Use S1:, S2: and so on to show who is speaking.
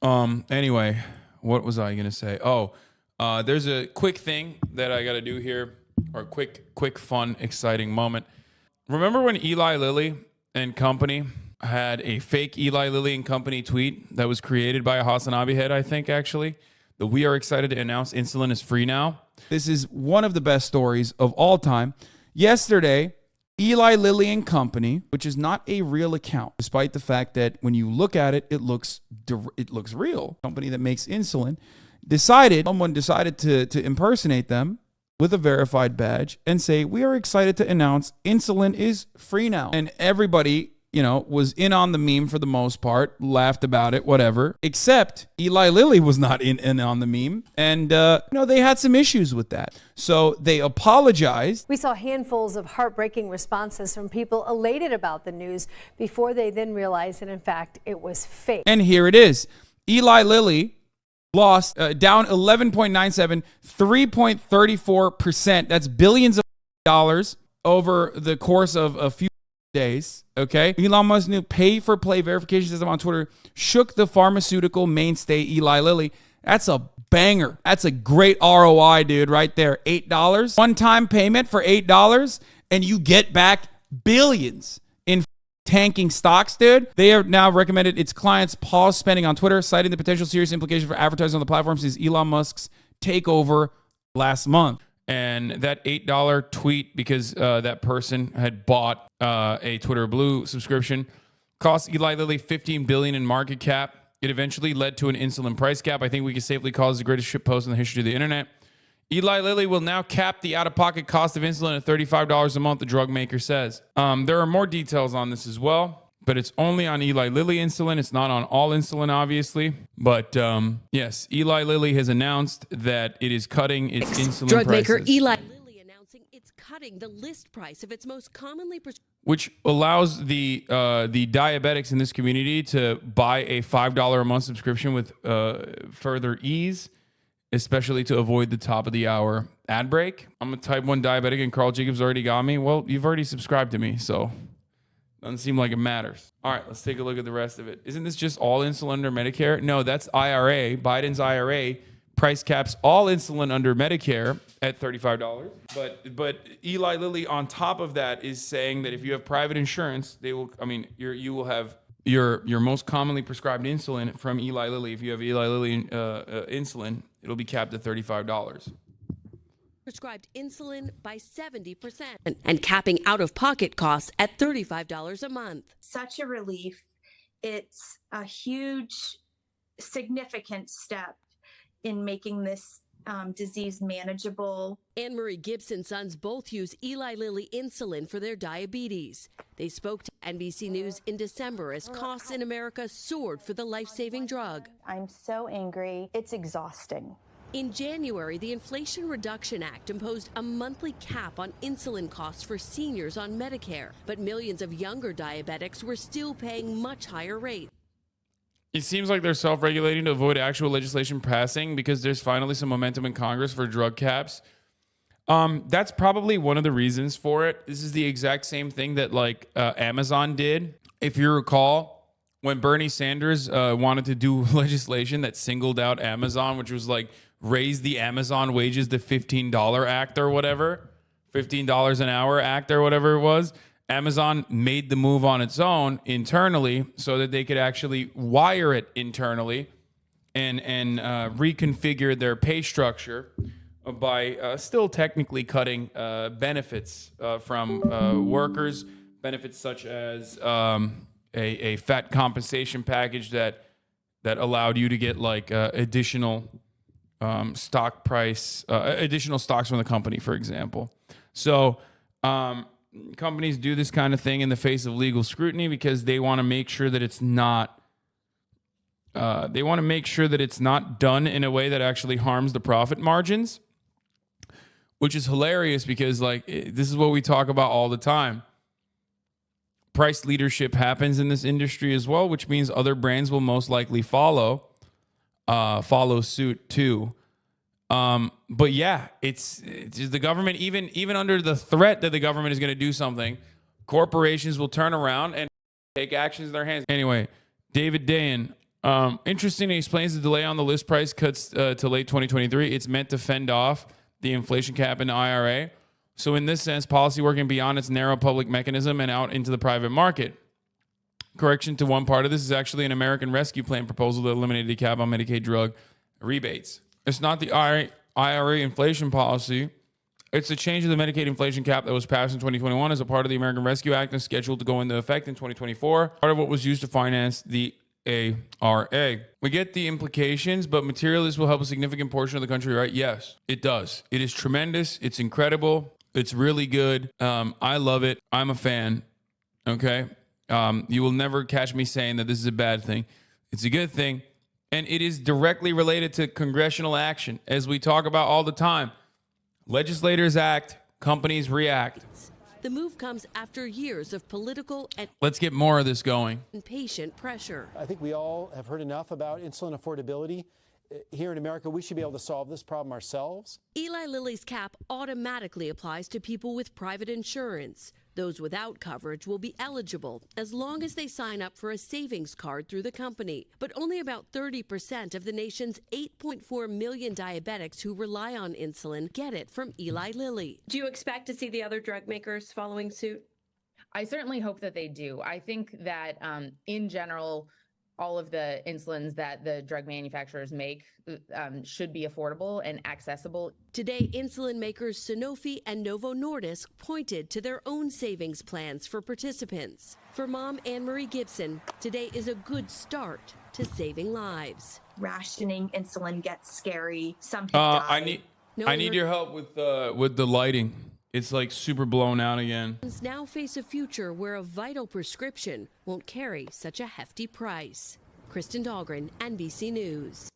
S1: Anyway, what was I gonna say? There's a quick thing that I gotta do here, or quick, fun, exciting moment. Remember when Eli Lilly and company had a fake Eli Lilly and company tweet that was created by a Hasanabi head, I think, actually? The "We are excited to announce insulin is free now." This is one of the best stories of all time. Yesterday, Eli Lilly and Company, which is not a real account, despite the fact that when you look at it, it looks real. Company that makes insulin someone decided to impersonate them with a verified badge and say, "We are excited to announce insulin is free now." And everybody, was in on the meme for the most part, laughed about it, whatever, except Eli Lilly was not in on the meme. And, they had some issues with that. So they apologized.
S2: We saw handfuls of heartbreaking responses from people elated about the news before they then realized that, in fact, it was fake.
S1: And here it is. Eli Lilly lost, down 11.97, 3.34%. That's billions of dollars over the course of a few days. Okay. Elon Musk's new pay-for-play verification system on Twitter shook the pharmaceutical mainstay Eli Lilly. That's a banger. That's a great ROI, dude, right there. $8. One-time payment for $8, and you get back billions in tanking stocks, dude. They have now recommended its clients pause spending on Twitter, citing the potential serious implications for advertising on the platform since Elon Musk's takeover last month. And that $8 tweet, because that person had bought a Twitter Blue subscription, cost Eli Lilly $15 billion in market cap. It eventually led to an insulin price cap. I think we can safely call this the greatest shitpost in the history of the internet. Eli Lilly will now cap the out-of-pocket cost of insulin at $35 a month, the drug maker says. There are more details on this as well, but it's only on Eli Lilly insulin. It's not on all insulin, obviously. But yes, Eli Lilly has announced that it is cutting its insulin
S3: drug
S1: prices.
S3: Drug maker Eli Lilly announcing it's cutting the list price of its most commonly prescribed,
S1: which allows the diabetics in this community to buy a $5 a month subscription with further ease, especially to avoid the top of the hour ad break. I'm a type 1 diabetic and Carl Jacobs already got me. Well, you've already subscribed to me, so doesn't seem like it matters. All right, let's take a look at the rest of it. Isn't this just all insulin under Medicare? No, that's IRA. Biden's IRA price caps all insulin under Medicare at $35. But Eli Lilly on top of that is saying that if you have private insurance, you will have your most commonly prescribed insulin from Eli Lilly. If you have Eli Lilly insulin, it'll be capped at $35.
S3: prescribed insulin by 70% and capping out-of-pocket costs at $35 a month.
S4: Such a relief. It's a huge, significant step in making this disease manageable.
S3: Anne-Marie Gibson's sons both use Eli Lilly insulin for their diabetes. They spoke to NBC News in December as costs in America soared for the life-saving drug.
S5: I'm so angry. It's exhausting.
S3: In January, the Inflation Reduction Act imposed a monthly cap on insulin costs for seniors on Medicare, but millions of younger diabetics were still paying much higher rates.
S1: It seems like they're self-regulating to avoid actual legislation passing because there's finally some momentum in Congress for drug caps. That's probably one of the reasons for it. This is the exact same thing that Amazon did. If you recall, when Bernie Sanders wanted to do legislation that singled out Amazon, which was raise the Amazon wages to $15 act or whatever, $15 an hour act or whatever it was. Amazon made the move on its own internally so that they could actually wire it internally and reconfigure their pay structure by still technically cutting benefits from workers, benefits such as a fat compensation package that allowed you to get additional stock price, additional stocks from the company, for example. So companies do this kind of thing in the face of legal scrutiny because they want to make sure that it's not done in a way that actually harms the profit margins, which is hilarious because this is what we talk about all the time. Price leadership happens in this industry as well, which means other brands will most likely follow suit too. But yeah, it's the government, even under the threat that the government is going to do something, corporations will turn around and take actions in their hands. Anyway, David Dayen, Interesting, he explains the delay on the list price cuts to late 2023. It's meant to fend off the inflation cap in the IRA. So in this sense, policy working beyond its narrow public mechanism and out into the private market. Correction to one part of this is actually an American Rescue Plan proposal that eliminated the cap on Medicaid drug rebates. It's not the IRA inflation policy. It's a change of the Medicaid inflation cap that was passed in 2021 as a part of the American Rescue Act and scheduled to go into effect in 2024. Part of what was used to finance the ARA. We get the implications, but materialists will help a significant portion of the country, right? Yes, it does. It is tremendous. It's incredible. It's really good. I love it. I'm a fan. Okay. You will never catch me saying that this is a bad thing. It's a good thing. And it is directly related to congressional action, as we talk about all the time. Legislators act, companies react.
S3: The move comes after years of political and
S1: Let's get more of this going.
S3: patient pressure.
S6: I think we all have heard enough about insulin affordability. Here in America, we should be able to solve this problem ourselves.
S3: Eli Lilly's cap automatically applies to people with private insurance. Those without coverage will be eligible as long as they sign up for a savings card through the company. But only about 30% of the nation's 8.4 million diabetics who rely on insulin get it from Eli Lilly.
S7: Do you expect to see the other drug makers following suit?
S8: I certainly hope that they do. I think that in general, all of the insulins that the drug manufacturers make should be affordable and accessible.
S3: Today, insulin makers Sanofi and Novo Nordisk pointed to their own savings plans for participants. For mom Anne-Marie Gibson, today is a good start to saving lives.
S4: Rationing insulin gets scary. Some people die.
S1: I need your help with the lighting. It's like super blown out again.
S3: Now face a future where a vital prescription won't carry such a hefty price. Kristen Dahlgren, NBC News.